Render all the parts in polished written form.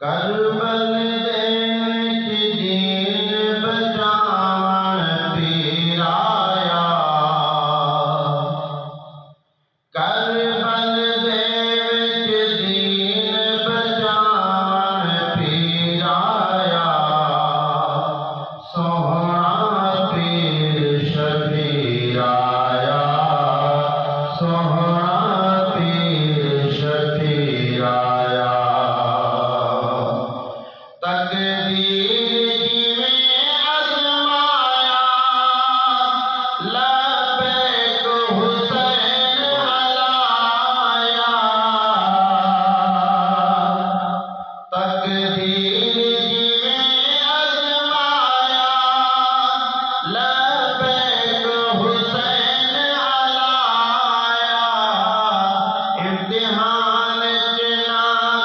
करबल देख दीन बचावन पीराया, करबल देख दीन बचावन पीराया, सोहना पीर शबीर आया, सोहना पीर शबीर आया। तकदीर में आज़माया, लब्बैक हुसैन अलाया, तकदीर में आज़माया, लब्बैक हुसैन अलाया। इम्तिहान के ना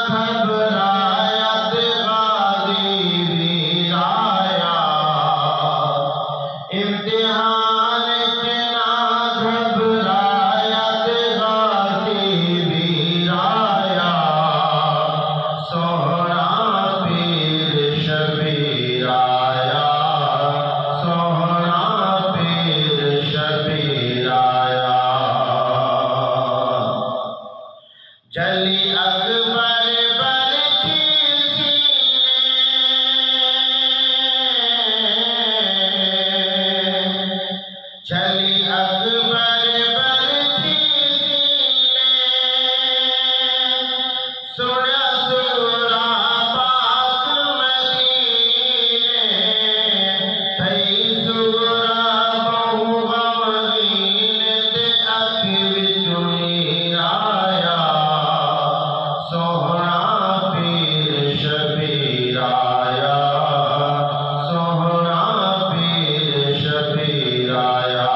घबरायत गाज़ी वीर आया, इम्तिहान के ना घबरायत गाज़ी वीर आया, सोहना पीर शबीर आया, सोहना पीर शबीर आया। चली अकबर बरछी सीने, चली अकबर बरछी सीने, सुना सुरा पाक मदीने, थई सुरा बहु गमगीन ते अख विचों नीर आया, सोहना पीर शबीर आया, सोहना पीर शबीर आया।